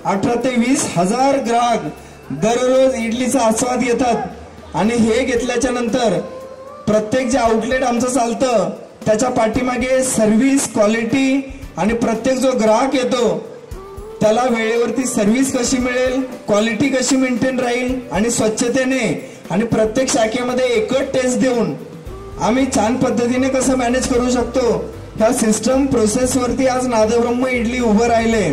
18 ते 20 हजार ग्राहक दररोज इडलीचा आस्वाद घेतात आणि हे घेतल्याच्या नंतर प्रत्येक जे आउटलेट आमचं चालतं त्याच्या पाठीमागे सर्व्हिस क्वालिटी आणि प्रत्येक जो ग्राहक येतो त्याला वेळेवरती सर्व्हिस कशी मिळेल, क्वालिटी कशी मेंटेन राहील आणि स्वच्छतेने आणि प्रत्येक शाखेमध्ये एकच टेस्ट देऊन आम्ही छान पद्धतीने कसं मॅनेज करू शकतो ह्या सिस्टम प्रोसेस वरती आज नादब्रह्म इडली उभं राहिले।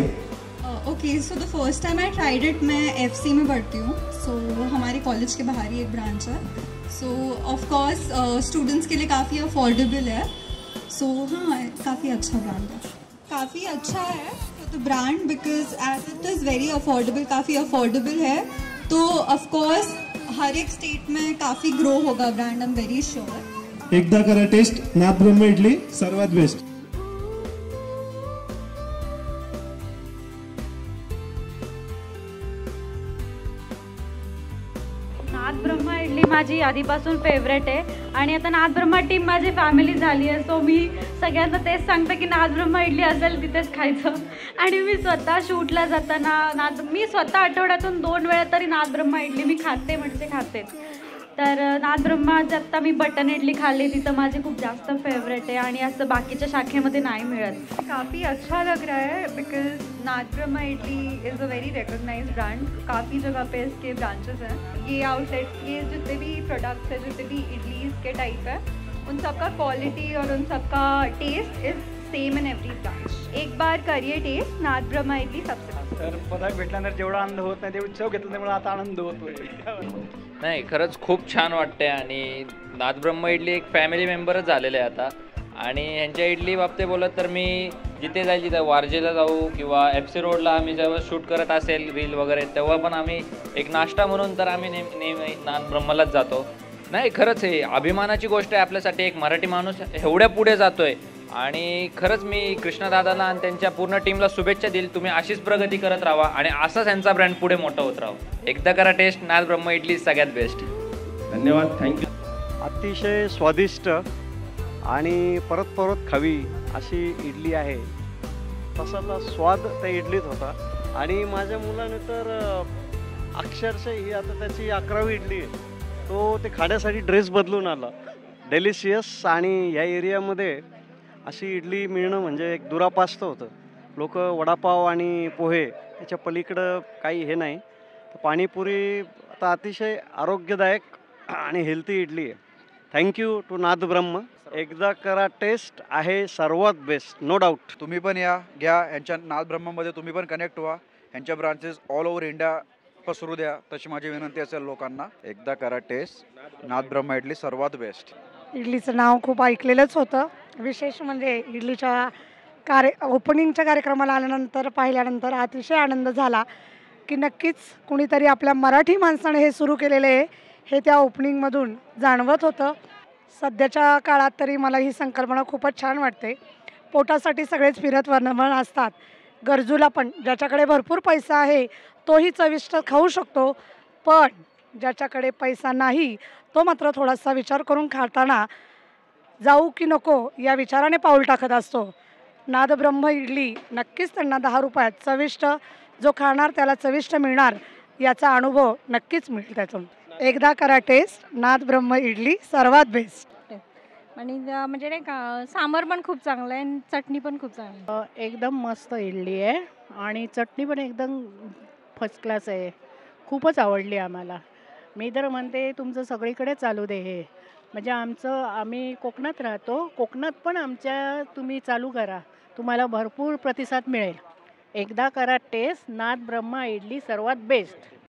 Okay, so the first time I tried it, मैं एफसी में पढ़ती हूँ, सो हमारे कॉलेज के बाहर ही एक ब्रांच है, सो ऑफ कोर्स स्टूडेंट्स के लिए काफ़ी अफोर्डेबल है, सो हाँ काफ़ी अच्छा ब्रांड है, काफ़ी अच्छा है the brand because as it is very affordable, काफ़ी अफोर्डेबल है, तो ऑफ कोर्स हर एक स्टेट में काफ़ी ग्रो होगा brand, I am very sure. एकदा करा टेस्ट, नादब्रह्म इडली सर्वात बेस्ट। नादब्रह्म इडली माझी आधीपासून फेवरेट आहे आणि आता नादब्रह्म टीम माझी फॅमिली झाली आहे, सो मी सगळ्यांना तेच सांगते की नादब्रह्म इडली असेल तिथेच खायचं। आणि मी स्वतः शूटला जाताना मी स्वतः आठवड्यातून 2 वेळा तरी नादब्रह्म इडली मी खाते म्हणजे खाते। तर नादब्रह्माची आत्ता मी बटन इडली खाल्ली, तिथं माझी खूप जास्त फेवरेट आहे आणि असं बाकीच्या शाखेमध्ये नाही मिळत। काफ़ी अच्छा लग रहा है because Nadabrahma idli is a very recognised brand, काफ़ी जगह पे इसके ब्रांचेस हैं। ये आउटलेट्स के जितने भी प्रोडक्ट्स हैं, जितने भी इडलीज के टाइप है, उन सबका क्वालिटी और उन सबका taste is same in every branch. एक बार करिए टेस्ट, नादब्रह्म इडली सबसे तर पदार्थ भेटल्यानंतर जेवढा आनंद होत नाही तेवढी चव घेतल्यामुळे मला आता आनंद होतोय। नाही, खरंच खूप छान वाटते आणि नादब्रह्म इडली एक फॅमिली मेंबरच झालेले आहे आता। आणि ह्यांच्या इडली बाबतीत बोलत तर मी जिथे जाईल तिथे वारजेला जाऊ किंवा FC रोडला आम्ही जेव्हा शूट करत असेल रील वगैरे तेव्हा पण आम्ही एक नाश्ता म्हणून तर आम्ही नेहमी नादब्रह्मलाच जातो। नाही, खरंच हे अभिमानाची गोष्ट आहे आपल्यासाठी, एक मराठी माणूस एवढ्या पुढे जातोय आणि खरंच मी कृष्णदादाला आणि त्यांच्या पूर्ण टीमला शुभेच्छा देईल। तुम्ही अशीच प्रगती करत राहा आणि असाच यांचा ब्रँड पुढे मोठा होत राहा। एकदा करा टेस्ट, नादब्रह्म इडली सगळ्यात बेस्ट। धन्यवाद, थँक्यू। अतिशय स्वादिष्ट आणि परत परत खावी अशी इडली आहे, तसाचा स्वाद त्या इडलीत होता। आणि माझ्या मुलाने तर अक्षरशः ही आता त्याची 11वी इडली आहे, तो ते खाण्यासाठी ड्रेस बदलून आला। डेलिशियस आणि या एरियामध्ये अशी इडली मिळणं म्हणजे एक दुरापास्त होतं। लोक वडापाव आणि पोहे याच्या पलीकडं काही हे नाही, तर पाणीपुरी आता अतिशय आरोग्यदायक आणि हेल्थी इडली आहे। थँक्यू टू नादब्रह्म, एकदा करा टेस्ट आहे सर्वात बेस्ट, नो डाऊट। तुम्ही पण या घ्या यांच्या नादब्रह्ममध्ये, तुम्ही पण कनेक्ट व्हा, यांच्या ब्रांचेस ऑल ओव्हर इंडिया पसरू द्या, तशी माझी विनंती असेल लोकांना। एकदा करा टेस्ट, नादब्रह्म इडली सर्वात बेस्ट। इडलीचं नाव खूप ऐकलेलंच होतं, विशेष म्हणजे इडलीच्या ओपनिंगच्या कार्यक्रमाला आल्यानंतर पाहिल्यानंतर अतिशय आनंद झाला की नक्कीच कुणीतरी आपल्या मराठी माणसाने हे सुरू केलेले आहे हे त्या ओपनिंगमधून जाणवत होतं। सध्याच्या काळात तरी मला ही संकल्पना खूपच छान वाटते। पोटासाठी सगळेच फिरत वर्णमन असतात, गरजूला पण ज्याच्याकडे भरपूर पैसा आहे तोही चविष्ट खाऊ शकतो, पण ज्याच्याकडे पैसा नाही तो मात्र थोडासा विचार करून खाताना जाऊ की नको या विचाराने पाऊल टाकत असतो। नादब्रह्म इडली नक्कीच त्यांना 10 रुपयात चविष्ट, जो खाणार त्याला चविष्ट मिळणार याचा अनुभव नक्कीच मिळेल त्यातून। एकदा करा टेस्ट, नादब्रह्म इडली सर्वात बेस्ट। आणि म्हणजे नाही का, सांबार पण खूप चांगलं आहे आणि चटणी पण खूप चांगली आहे। एकदम मस्त इडली आहे आणि चटणी पण एकदम फर्स्ट क्लास आहे, खूपच आवडली आम्हाला। मी तर म्हणते तुमचं सगळीकडे चालू दे हे, म्हणजे आम्ही कोकणात राहतो, कोकणात पण आमच्या तुम्ही चालू करा, तुम्हाला भरपूर प्रतिसाद मिळेल। एकदा करा टेस्ट, नादब्रह्म इडली सर्वात बेस्ट।